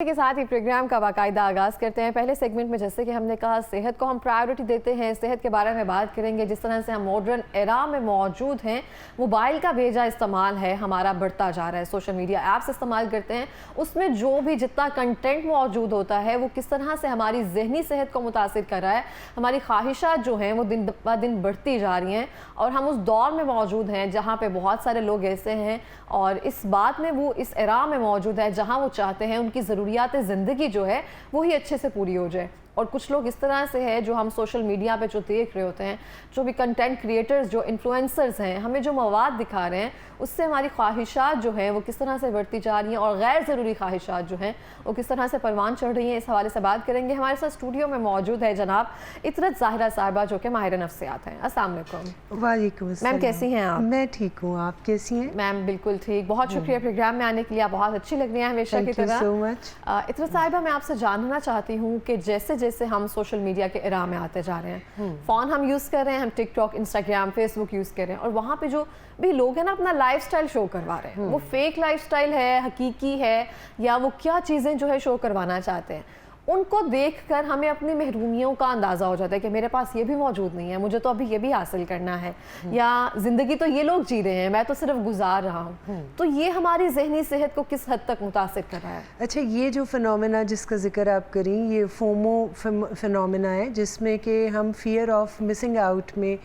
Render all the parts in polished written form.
کے ساتھ ہی پروگرام کا باقاعدہ آغاز کرتے ہیں۔ پہلے سیگمنٹ میں جیسے کہ ہم نے کہا صحت کو ہم پرائیورٹی دیتے ہیں، صحت کے بارے میں بات کریں گے۔ جس طرح سے ہم ماڈرن ایرا میں موجود ہیں، موبائل کا بھیجا استعمال ہے ہمارا بڑھتا جا رہا ہے، سوشل میڈیا ایپس استعمال کرتے ہیں، اس میں جو بھی جتنا کنٹینٹ موجود ہوتا ہے وہ کس طرح سے ہماری ذہنی صحت کو متاثر کر رہا ہے۔ ہماری خواہشات جو ہیں وہ دن بہ دن بڑھتی جا رہی ہیں، اور ہم اس دور میں موجود ہیں جہاں پہ بہت سارے لوگ ایسے ہیں اور اس بات میں وہ اس ایرا میں موجود ہے جہاں وہ چاہتے ہیں ان کی ضروریات زندگی جو ہے وہی اچھے سے پوری ہو جائے۔ اور کچھ لوگ اس طرح سے ہے جو ہم سوشل میڈیا پہ جو دیکھ رہے ہوتے ہیں، جو بھی کنٹینٹ کریٹرز، جو انفلوئنسرز ہیں، ہمیں جو مواد دکھا رہے ہیں اس سے ہماری خواہشات جو ہیں وہ کس طرح سے بڑھتی جا رہی ہیں اور غیر ضروری خواہشات جو ہیں وہ کس طرح سے پروان چڑھ رہی ہیں۔ اس حوالے سے بات کریں گے۔ ہمارے ساتھ اسٹوڈیو میں موجود ہے جناب اطرت ظاہرہ صاحبہ جو کہ ماہر نفسیات ہیں۔ السلام علیکم۔ وعلیکم السلام۔ میم کیسی ہیں آپ؟ میں ٹھیک ہوں، آپ کیسی ہیں؟ میم بالکل ٹھیک، بہت شکریہ پروگرام میں آنے کے لیے، آپ بہت اچھی لگ رہی ہیں ہمیشہ کی طرح۔ اطرت صاحبہ میں آپ سے جاننا چاہتی ہوں کہ جیسے جیسے ہم سوشل میڈیا کے ایرا میں آتے جا رہے ہیں، فون ہم یوز کر رہے ہیں، ہم ٹک ٹاک، انسٹاگرام، فیس بک یوز کر رہے ہیں، اور وہاں پہ جو بھی لوگ ہیں نا اپنا لائف سٹائل شو کروا رہے ہیں، وہ فیک لائف سٹائل ہے، حقیقی ہے، یا وہ کیا چیزیں جو ہے شو کروانا چاہتے ہیں، ان کو دیکھ کر ہمیں اپنی محرومیوں کا اندازہ ہو جاتا ہے کہ میرے پاس یہ بھی موجود نہیں ہے، مجھے تو ابھی یہ بھی حاصل کرنا ہے، یا زندگی تو یہ لوگ جی رہے ہیں، میں تو صرف گزار رہا ہوں۔ تو یہ ہماری ذہنی صحت کو کس حد تک متاثر کر رہا ہے؟ اچھا، یہ جو فنومینا جس کا ذکر آپ کریں، یہ فومو فنومینا ہے، جس میں کہ ہم فیئر آف مسنگ آؤٹ میں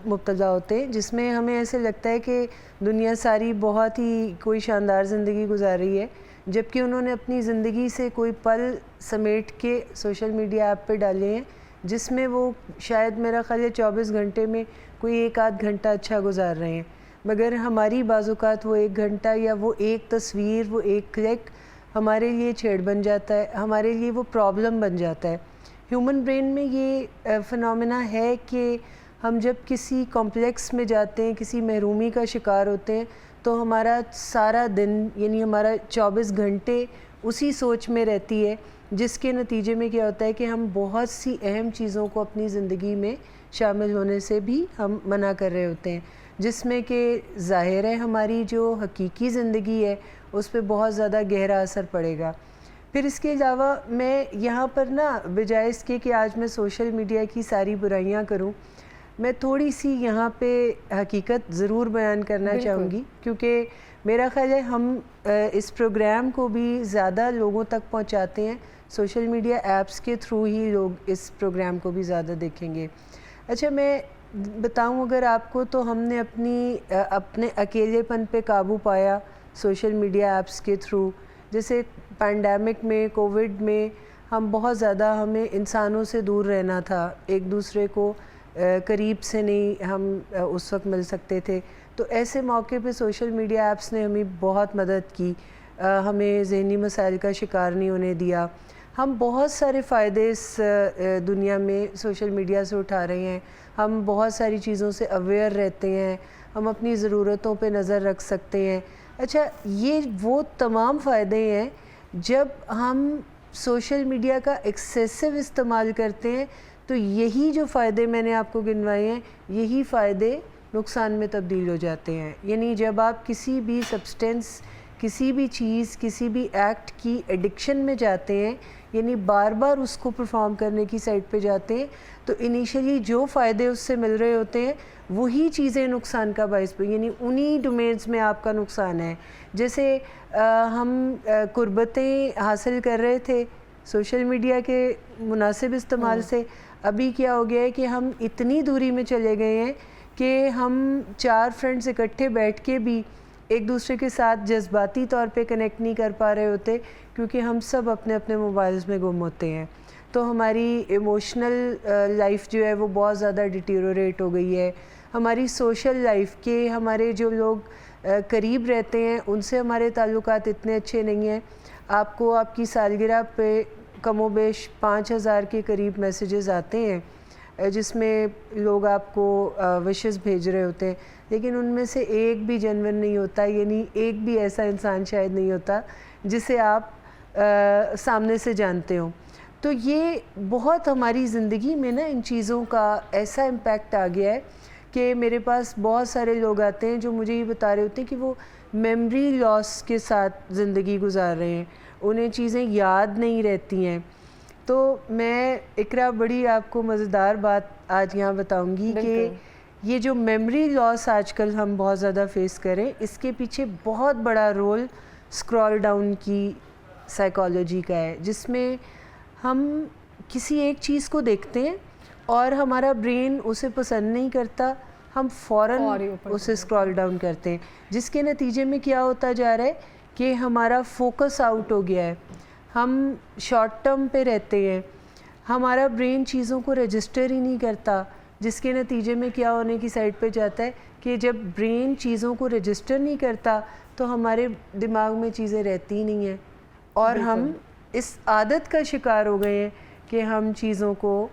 مبتلا ہوتے ہیں، جس میں ہمیں ایسے لگتا ہے کہ دنیا ساری بہت ہی کوئی شاندار زندگی گزار رہی ہے، جبکہ انہوں نے اپنی زندگی سے کوئی پل سمیٹ کے سوشل میڈیا ایپ پہ ڈالے ہیں، جس میں وہ شاید میرا خیال ہے 24 گھنٹے میں کوئی ایک آدھ گھنٹہ اچھا گزار رہے ہیں، مگر ہماری بعض اوقات وہ ایک گھنٹہ یا وہ ایک تصویر، وہ ایک کلک ہمارے لیے چھیڑ بن جاتا ہے، ہمارے لیے وہ پرابلم بن جاتا ہے۔ ہیومن برین میں یہ فنومینا ہے کہ ہم جب کسی کمپلیکس میں جاتے ہیں، کسی محرومی کا شکار ہوتے ہیں، تو ہمارا سارا دن، یعنی ہمارا 24 گھنٹے اسی سوچ میں رہتی ہے، جس کے نتیجے میں کیا ہوتا ہے کہ ہم بہت سی اہم چیزوں کو اپنی زندگی میں شامل ہونے سے بھی ہم منع کر رہے ہوتے ہیں، جس میں کہ ظاہر ہے ہماری جو حقیقی زندگی ہے اس پہ بہت زیادہ گہرا اثر پڑے گا۔ پھر اس کے علاوہ میں یہاں پر نا بجائے اس کے کہ آج میں سوشل میڈیا کی ساری برائیاں کروں، میں تھوڑی سی یہاں پہ حقیقت ضرور بیان کرنا چاہوں گی، کیونکہ میرا خیال ہے ہم اس پروگرام کو بھی زیادہ لوگوں تک پہنچاتے ہیں، سوشل میڈیا ایپس کے تھرو ہی لوگ اس پروگرام کو بھی زیادہ دیکھیں گے۔ اچھا، میں بتاؤں اگر آپ کو، تو ہم نے اپنے اکیلے پن پہ قابو پایا سوشل میڈیا ایپس کے تھرو۔ جیسے پینڈیمک میں، کووڈ میں ہم بہت زیادہ، ہمیں انسانوں سے دور رہنا تھا، ایک دوسرے کو قریب سے نہیں ہم اس وقت مل سکتے تھے، تو ایسے موقع پہ سوشل میڈیا ایپس نے ہمیں بہت مدد کی، ہمیں ذہنی مسائل کا شکار نہیں ہونے دیا۔ ہم بہت سارے فائدے اس دنیا میں سوشل میڈیا سے اٹھا رہے ہیں، ہم بہت ساری چیزوں سے اویئر رہتے ہیں، ہم اپنی ضرورتوں پہ نظر رکھ سکتے ہیں۔ اچھا، یہ وہ تمام فائدے ہیں جب ہم سوشل میڈیا کا ایکسیسو استعمال کرتے ہیں، تو یہی جو فائدے میں نے آپ کو گنوائے ہیں، یہی فائدے نقصان میں تبدیل ہو جاتے ہیں۔ یعنی جب آپ کسی بھی سبسٹینس، کسی بھی چیز، کسی بھی ایکٹ کی ایڈکشن میں جاتے ہیں، یعنی بار بار اس کو پرفارم کرنے کی سائٹ پہ جاتے ہیں، تو انیشلی جو فائدے اس سے مل رہے ہوتے ہیں وہی چیزیں نقصان کا باعث پہ، یعنی انہی ڈومینز میں آپ کا نقصان ہے۔ جیسے ہم قربتیں حاصل کر رہے تھے سوشل میڈیا کے مناسب استعمال سے، ابھی کیا ہو گیا ہے کہ ہم اتنی دوری میں چلے گئے ہیں کہ ہم 4 فرینڈز اکٹھے بیٹھ کے بھی ایک دوسرے کے ساتھ جذباتی طور پہ کنیکٹ نہیں کر پا رہے ہوتے، کیونکہ ہم سب اپنے اپنے موبائلز میں گم ہوتے ہیں۔ تو ہماری ایموشنل لائف جو ہے وہ بہت زیادہ ڈیٹیریوریٹ ہو گئی ہے۔ ہماری سوشل لائف کے، ہمارے جو لوگ قریب رہتے ہیں ان سے ہمارے تعلقات اتنے اچھے نہیں ہیں۔ آپ کو آپ کی سالگرہ پہ کم و بیش 5000 کے قریب میسیجز آتے ہیں، جس میں لوگ آپ کو وشز بھیج رہے ہوتے ہیں، لیکن ان میں سے ایک بھی جنون نہیں ہوتا، یعنی ایک بھی ایسا انسان شاید نہیں ہوتا جسے آپ سامنے سے جانتے ہوں۔ تو یہ بہت ہماری زندگی میں نا ان چیزوں کا ایسا امپیکٹ آ گیا ہے کہ میرے پاس بہت سارے لوگ آتے ہیں جو مجھے یہ بتا رہے ہوتے ہیں کہ وہ میموری لاس کے ساتھ زندگی گزار رہے ہیں، انہیں چیزیں یاد نہیں رہتی ہیں. تو میں اقرا بڑی آپ کو مزیدار بات آج یہاں بتاؤں گی کہ یہ جو میموری لاس آج کل ہم بہت زیادہ فیس کریں, اس کے پیچھے بہت بڑا رول اسکرول ڈاؤن کی سائیکالوجی کا ہے, جس میں ہم کسی ایک چیز کو دیکھتے ہیں اور ہمارا برین اسے پسند نہیں کرتا, ہم فوراً اسے اسکرول ڈاؤن کرتے ہیں, جس کے نتیجے میں کیا ہوتا جا رہا ہے کہ ہمارا فوکس آؤٹ ہو گیا ہے, ہم شارٹ ٹرم پہ رہتے ہیں, ہمارا برین چیزوں کو رجسٹر ہی نہیں کرتا, جس کے نتیجے میں کیا ہونے کی سائڈ پہ جاتا ہے کہ جب برین چیزوں کو رجسٹر نہیں کرتا تو ہمارے دماغ میں چیزیں رہتی ہی نہیں ہیں, اور ہم اس عادت کا شکار ہو گئے ہیں کہ ہم چیزوں کو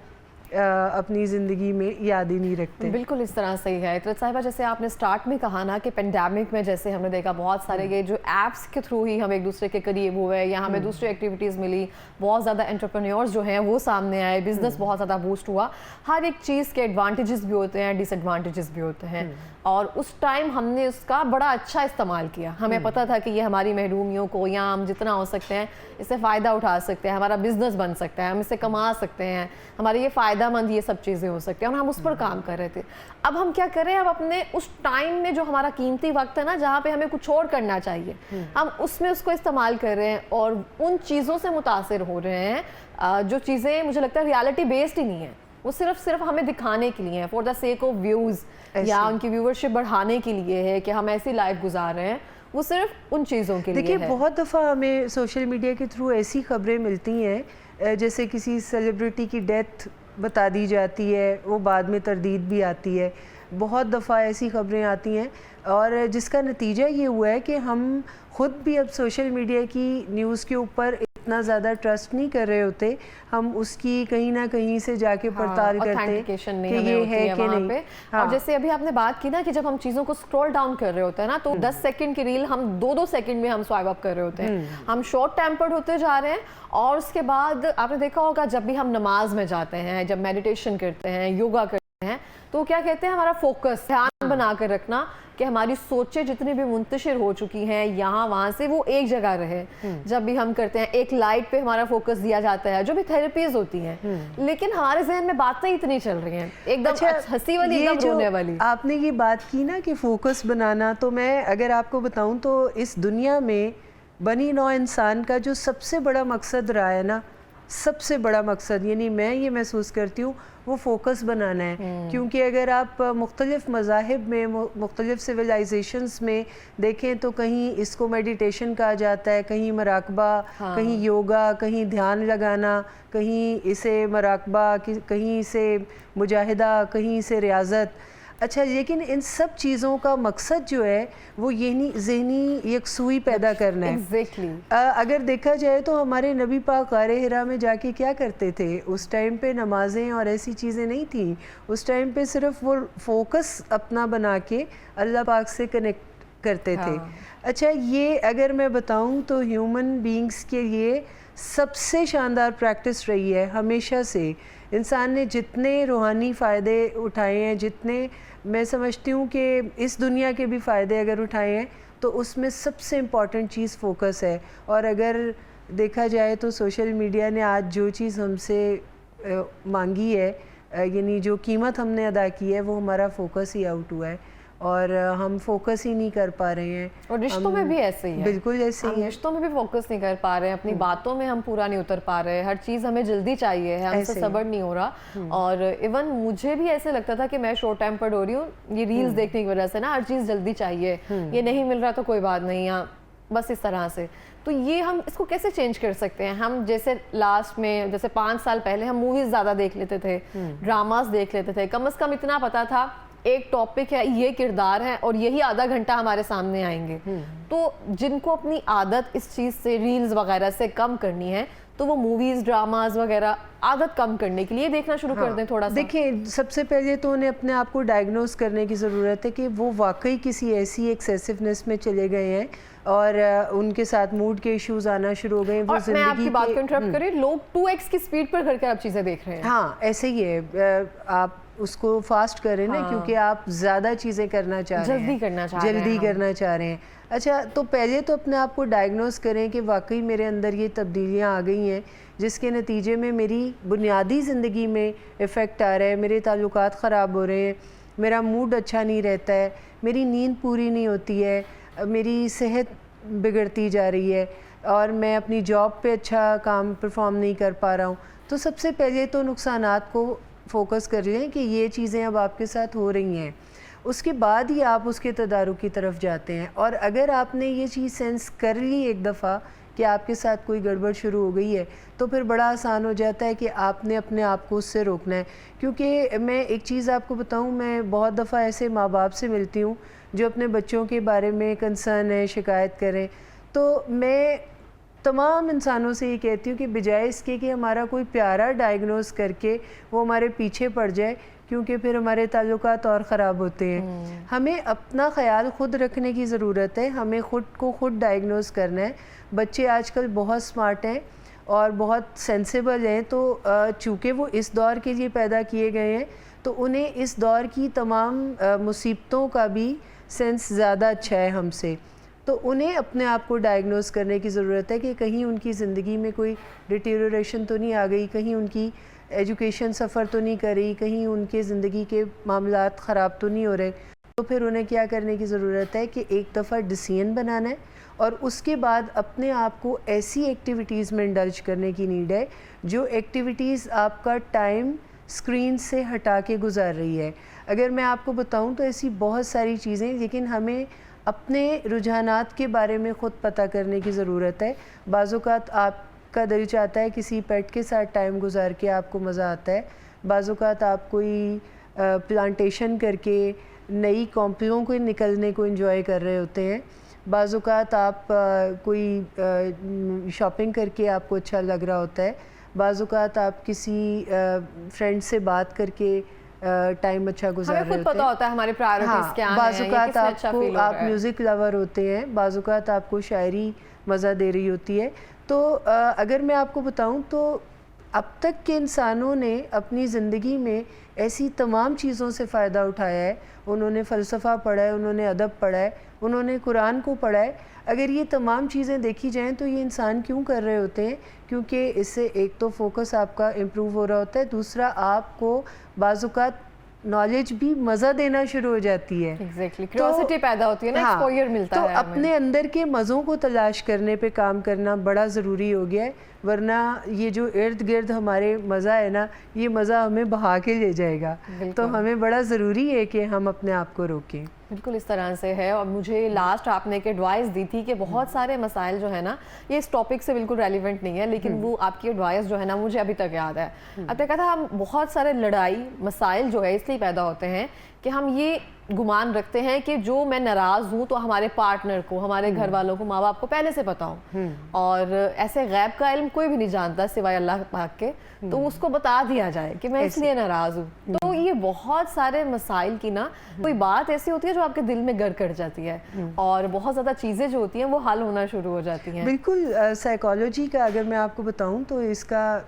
اپنی زندگی میں یاد ہی نہیں رکھتے. بالکل اس طرح سے ہی ہے. اطرت صاحبہ, جیسے آپ نے سٹارٹ میں کہا نا کہ پینڈیمک میں جیسے ہم نے دیکھا بہت سارے یہ جو ایپس کے تھرو ہی ہم ایک دوسرے کے قریب ہوئے, یا ہمیں دوسری ایکٹیویٹیز ملی, بہت زیادہ انٹرپرینیورز جو ہیں وہ سامنے آئے, بزنس بہت زیادہ بوسٹ ہوا. ہر ایک چیز کے ایڈوانٹیجز بھی ہوتے ہیں, ڈس ایڈوانٹیجز بھی ہوتے ہیں, اور اس ٹائم ہم نے اس کا بڑا اچھا استعمال کیا. ہمیں پتہ تھا کہ یہ ہماری محرومیوں کو, یا ہم جتنا ہو سکتے ہیں اس سے فائدہ اٹھا سکتے ہیں, ہمارا بزنس بن سکتا ہے, ہم اس سے کما سکتے ہیں, ہمارے یہ فائدہ مند یہ سب چیزیں ہو سکتی ہیں, اور ہم اس پر کام کر رہے تھے. اب ہم کیا کریں, اب اپنے اس ٹائم میں جو ہمارا قیمتی وقت ہے نا, جہاں پہ ہمیں کچھ اور کرنا چاہیے, ہم اس میں اس کو استعمال کر رہے ہیں اور ان چیزوں سے متاثر ہو رہے ہیں جو چیزیں مجھے لگتا ہے ریالٹی بیسڈ ہی نہیں ہے, وہ صرف ہمیں دکھانے کے لیے ہیں, for the sake of views, یا ان کی ویورشپ بڑھانے کے لیے ہے کہ ہم ایسی لائف گزار رہے ہیں, وہ صرف ان چیزوں کے لیے ہے. دیکھیے بہت دفعہ ہمیں سوشل میڈیا کے تھرو ایسی خبریں ملتی ہیں, جیسے کسی سیلیبریٹی کی ڈیتھ بتا دی جاتی ہے, وہ بعد میں تردید بھی آتی ہے, بہت دفعہ ایسی خبریں آتی ہیں, اور جس کا نتیجہ یہ ہوا ہے کہ ہم خود بھی اب سوشل میڈیا کی نیوز کے اوپر اتنا زیادہ ٹرسٹ نہیں کر رہے ہوتے, ہم اس کی کہیں نہ کہیں سے جا کے پڑتال کرتے کہ یہ ہے کہ نہیں. اور جیسے ابھی آپ نے بات کی نا کہ جب ہم چیزوں کو سکرول ڈاؤن کر رہے ہوتے ہیں نا, تو 10 سیکنڈ کی ریل ہم 2 سیکنڈ میں ہم سوائپ اپ کر رہے ہوتے ہیں, ہم شارٹ ٹیمپرڈ ہوتے جا رہے ہیں. اور اس کے بعد آپ نے دیکھا ہوگا جب بھی ہم نماز میں جاتے ہیں, جب میڈیٹیشن کرتے ہیں, یوگا کرتے ہیں, تو کیا کہتے ہیں, ہمارا فوکس دھیان بنا کر رکھنا کہ ہماری سوچیں جتنی بھی منتشر ہو چکی ہیں یہاں وہاں سے, وہ ایک جگہ رہے. جب بھی ہم کرتے ہیں ایک لائٹ پہ ہمارا فوکس دیا جاتا ہے, جو بھی تھیراپیز ہوتی ہیں, لیکن ہمارے ذہن میں باتیں اتنی چل رہی ہیں, ایک دم ہنسی والی, ایک دم رونے والی. آپ نے یہ بات کی نا کہ فوکس بنانا, تو میں اگر آپ کو بتاؤں تو اس دنیا میں بنی نوع انسان کا جو سب سے بڑا مقصد رہا ہے نا, سب سے بڑا مقصد, یعنی میں یہ محسوس کرتی ہوں, وہ فوکس بنانا ہے. کیونکہ اگر آپ مختلف مذاہب میں, مختلف سویلائزیشنز میں دیکھیں تو کہیں اس کو میڈیٹیشن کہا جاتا ہے, کہیں مراقبہ, کہیں یوگا, کہیں دھیان لگانا, کہیں اسے مراقبہ, کہیں اسے مجاہدہ, کہیں اسے ریاضت. اچھا, لیکن ان سب چیزوں کا مقصد جو ہے وہ یہ ذہنی یکسوئی پیدا کرنا ہے. اگر دیکھا جائے تو ہمارے نبی پاک غار حرا میں جا کے کیا کرتے تھے, اس ٹائم پہ نمازیں اور ایسی چیزیں نہیں تھیں, اس ٹائم پہ صرف وہ فوکس اپنا بنا کے اللہ پاک سے کنیکٹ کرتے تھے. اچھا, یہ اگر میں بتاؤں تو ہیومن بینگز کے لیے سب سے شاندار پریکٹس رہی ہے ہمیشہ سے. انسان نے جتنے روحانی فائدے اٹھائے ہیں, جتنے میں سمجھتی ہوں کہ اس دنیا کے بھی فائدے اگر اٹھائے ہیں, تو اس میں سب سے امپورٹنٹ چیز فوکس ہے. اور اگر دیکھا جائے تو سوشل میڈیا نے آج جو چیز ہم سے مانگی ہے, یعنی جو قیمت ہم نے ادا کی ہے, وہ ہمارا فوکس ہی آؤٹ ہوا ہے, اور ہم فوکس ہی نہیں کر پا رہے ہیں. اور رشتوں میں بھی ایسے ہی ہے, بالکل ایسے ہی ہے, رشتوں میں بھی فوکس نہیں کر پا رہے ہیں, اپنی باتوں میں ہم پورا نہیں اتر پا رہے, ہر چیز ہمیں جلدی چاہیے ہے, ہم سے صبر نہیں ہو رہا. اور ایون مجھے بھی ایسے لگتا تھا کہ میں شارٹ ٹیمپرڈ ہو رہی ہوں, یہ ریلز دیکھنے کی وجہ سے نا, ہر چیز جلدی چاہیے, یہ نہیں مل رہا تو کوئی بات نہیں, بس اس طرح سے. تو یہ ہم اس کو کیسے چینج کر سکتے ہیں؟ ہم جیسے لاسٹ میں, جیسے 5 سال پہلے ہم موویز زیادہ دیکھ لیتے تھے, ڈراماز دیکھ لیتے تھے, کم از کم اتنا پتا تھا ایک ٹاپک ہے, یہ کردار ہے, اور یہی آدھا گھنٹہ ہمارے سامنے آئیں گے. تو جن کو اپنی عادت اس چیز سے, ریلز وغیرہ سے کم کرنی ہے, تو وہ موویز, ڈراماز وغیرہ عادت کم کرنے کے لیے دیکھنا شروع کر دیں تھوڑا سا. دیکھیں, سب سے پہلے تو انہیں اپنے آپ کو ڈائگنوز کرنے کی ضرورت ہے کہ وہ واقعی کسی ایسی ایکسیسونیس میں چلے گئے ہیں, اور ان کے ساتھ موڈ کے ایشوز آنا شروع ہو گئے. اور میں آپ کی بات کو انٹرپٹ کریں, لوگ 2x کی سپیڈ پر کر کے آپ چیزیں دیکھ رہے ہیں. ہاں, ایسے ہی ہے. آپ اس کو فاسٹ کریں نا, کیونکہ آپ زیادہ چیزیں کرنا چاہ رہے ہیں, جلدی کرنا چاہ رہے ہیں. اچھا, تو پہلے تو اپنے آپ کو ڈائگنوز کریں کہ واقعی میرے اندر یہ تبدیلیاں آ گئی ہیں جس کے نتیجے میں میری بنیادی زندگی میں ایفیکٹ آ رہا ہے, میرے تعلقات خراب ہو رہے ہیں, میرا موڈ اچھا نہیں رہتا ہے, میری نیند پوری نہیں ہوتی ہے, میری صحت بگڑتی جا رہی ہے, اور میں اپنی جاب پہ اچھا کام پرفارم نہیں کر پا رہا ہوں. تو سب سے پہلے تو نقصانات کو فوکس کر لیں کہ یہ چیزیں اب آپ کے ساتھ ہو رہی ہیں. اس کے بعد ہی آپ اس کے تدارک کی طرف جاتے ہیں. اور اگر آپ نے یہ چیز سینس کر لی ایک دفعہ کہ آپ کے ساتھ کوئی گڑبڑ شروع ہو گئی ہے, تو پھر بڑا آسان ہو جاتا ہے کہ آپ نے اپنے آپ کو اس سے روکنا ہے. کیونکہ میں ایک چیز آپ کو بتاؤں, میں بہت دفعہ ایسے ماں باپ سے ملتی ہوں جو اپنے بچوں کے بارے میں کنسرن ہے, شکایت کریں, تو میں تمام انسانوں سے یہ کہتی ہوں کہ بجائے اس کے کہ ہمارا کوئی پیارا ڈائگنوز کر کے وہ ہمارے پیچھے پڑ جائے, کیونکہ پھر ہمارے تعلقات اور خراب ہوتے ہیں. ہمیں اپنا خیال خود رکھنے کی ضرورت ہے, ہمیں خود کو خود ڈائگنوز کرنا ہے. بچے آج کل بہت سمارٹ ہیں اور بہت سینسیبل ہیں, تو چونکہ وہ اس دور کے لیے پیدا کیے گئے ہیں تو انہیں اس دور کی تمام مصیبتوں کا بھی سینس زیادہ اچھا ہے ہم سے. تو انہیں اپنے آپ کو ڈائگنوز کرنے کی ضرورت ہے کہ کہیں ان کی زندگی میں کوئی ڈیٹیریوریشن تو نہیں آ گئی, کہیں ان کی ایجوکیشن سفر تو نہیں کر رہی, کہیں ان کے زندگی کے معاملات خراب تو نہیں ہو رہے. تو پھر انہیں کیا کرنے کی ضرورت ہے کہ ایک دفعہ ڈیسیژن بنانا ہے, اور اس کے بعد اپنے آپ کو ایسی ایکٹیویٹیز میں انڈلج کرنے کی نیڈ ہے جو ایکٹیویٹیز آپ کا ٹائم اسکرین سے ہٹا کے گزار رہی ہے. اگر میں آپ کو بتاؤں تو ایسی بہت ساری چیزیں, لیکن ہمیں اپنے رجحانات کے بارے میں خود پتہ کرنے کی ضرورت ہے. بعض اوقات آپ کا دل چاہتا ہے کسی پیٹ کے ساتھ ٹائم گزار کے آپ کو مزہ آتا ہے, بعض اوقات آپ کوئی پلانٹیشن کر کے نئی کمپنیوں کو نکلنے کو انجوائے کر رہے ہوتے ہیں, بعض اوقات آپ کوئی شاپنگ کر کے آپ کو اچھا لگ رہا ہوتا ہے, بعض اوقات آپ کسی فرینڈ سے بات کر کے ٹائم اچھا گزار رہے ہوتے ہیں. پتہ ہوتا ہے ہماری پرائیورٹیز کیا ہیں, بعض اوقات آپ میوزک لور ہوتے ہیں, بعض اوقات آپ کو شاعری مزہ دے رہی ہوتی ہے. تو اگر میں آپ کو بتاؤں تو اب تک کے انسانوں نے اپنی زندگی میں ایسی تمام چیزوں سے فائدہ اٹھایا ہے. انہوں نے فلسفہ پڑھا ہے, انہوں نے ادب پڑھا ہے, انہوں نے قرآن کو پڑھا ہے. اگر یہ تمام چیزیں دیکھی جائیں تو یہ انسان کیوں کر رہے ہوتے ہیں؟ کیونکہ اس سے ایک تو فوکس آپ کا امپروو ہو رہا ہوتا ہے, دوسرا آپ کو بعض اوقات نالج بھی مزہ دینا شروع ہو جاتی ہے. کیوریوسٹی پیدا ہوتی ہے نا, ایکسپوجر ملتا ہے. تو اپنے اندر کے مزوں کو تلاش کرنے پہ کام کرنا بڑا ضروری ہو گیا ہے, ورنہ یہ جو ارد گرد ہمارے مزہ ہے نا, یہ مزہ ہمیں بہا کے لے جائے گا. تو ہمیں بڑا ضروری ہے کہ ہم اپنے آپ کو روکیں. بالکل اس طرح سے ہے. اور مجھے لاسٹ آپ نے ایک ایڈوائس دی تھی کہ بہت سارے مسائل جو ہے نا, یہ اس ٹاپک سے بالکل ریلیونٹ نہیں ہے, لیکن وہ آپ کی ایڈوائس جو ہے نا مجھے ابھی تک یاد ہے. آپ نے کہا تھا ہم بہت سارے لڑائی مسائل جو ہے اس لیے پیدا ہوتے ہیں کہ ہم یہ گمان رکھتے ہیں کہ جو میں ناراض ہوں تو ہمارے پارٹنر کو, ہمارے گھر والوں کو, ماں باپ کو پہلے سے پتا ہوں, اور ایسے غیب کا علم کوئی بھی نہیں جانتا سوائے اللہ پاک کے, تو اس کو بتا دیا جائے کہ میں اس لیے ناراض ہوں. تو یہ بہت سارے مسائل کی نا کوئی بات ایسی ہوتی ہے جو آپ کے دل میں گر کر جاتی ہے, اور بہت زیادہ چیزیں جو ہوتی ہیں وہ حل ہونا شروع ہو جاتی ہیں. بالکل. سائیکالوجی کا اگر میں آپ کو بتاؤں تو اس کا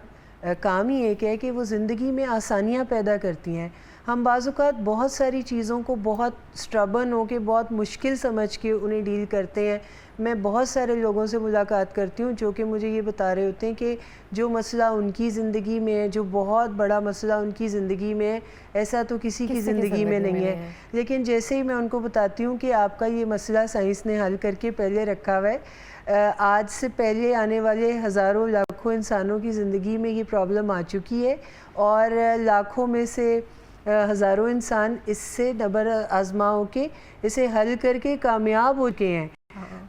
کام ہی ایک ہے کہ وہ زندگی میں آسانیاں پیدا کرتی ہیں. ہم بعض اوقات بہت ساری چیزوں کو بہت اسٹربن ہو کے, بہت مشکل سمجھ کے انہیں ڈیل کرتے ہیں. میں بہت سارے لوگوں سے ملاقات کرتی ہوں جو کہ مجھے یہ بتا رہے ہوتے ہیں کہ جو مسئلہ ان کی زندگی میں ہے, جو بہت بڑا مسئلہ ان کی زندگی میں ہے, ایسا تو کسی کی زندگی میں نہیں ہے. لیکن جیسے ہی میں ان کو بتاتی ہوں کہ آپ کا یہ مسئلہ سائنس نے حل کر کے پہلے رکھا ہوا ہے, آج سے پہلے آنے والے ہزاروں لاکھوں انسانوں کی زندگی میں یہ پرابلم آ چکی ہے, اور لاکھوں میں سے ہزاروں انسان اس سے نبر آزما ہو کے اسے حل کر کے کامیاب ہو کے ہیں.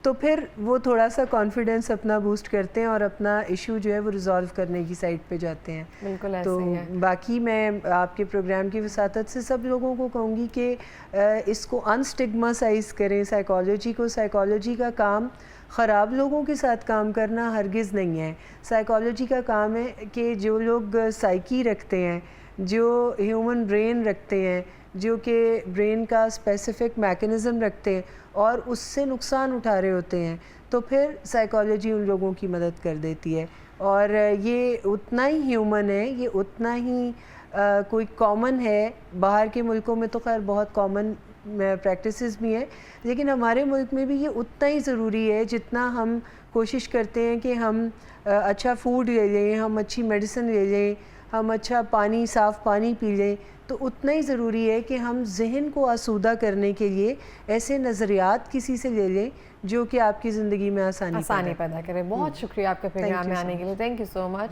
تو پھر وہ تھوڑا سا کانفیڈنس اپنا بوسٹ کرتے ہیں اور اپنا ایشو جو ہے وہ ریزالو کرنے کی سائڈ پہ جاتے ہیں. بالکل ایسے تو ہی ہے. باقی میں آپ کے پروگرام کی وساطت سے سب لوگوں کو کہوں گی کہ اس کو انسٹگماسائز کریں سائیکالوجی کو. سائیکالوجی کا کام خراب لوگوں کے ساتھ کام کرنا ہرگز نہیں ہے. سائیکالوجی کا کام ہے کہ جو لوگ سائیکی رکھتے ہیں, جو ہیومن برین رکھتے ہیں, جو کہ برین کا اسپیسیفک میکنزم رکھتے ہیں اور اس سے نقصان اٹھا رہے ہوتے ہیں, تو پھر سائیکالوجی ان لوگوں کی مدد کر دیتی ہے. اور یہ اتنا ہی ہیومن ہے, یہ اتنا ہی کوئی کامن ہے. باہر کے ملکوں میں تو خیر بہت کامن پریکٹسز بھی ہیں, لیکن ہمارے ملک میں بھی یہ اتنا ہی ضروری ہے جتنا ہم کوشش کرتے ہیں کہ ہم اچھا فوڈ لے لیں, ہم اچھی میڈیسن لے لیں, ہم اچھا پانی, صاف پانی پی لیں. تو اتنا ہی ضروری ہے کہ ہم ذہن کو آسودہ کرنے کے لیے ایسے نظریات کسی سے لے لیں جو کہ آپ کی زندگی میں آسانی پیدا کرے. بہت شکریہ آپ کے پروگرام میں آنے کے لیے. Thank you so much.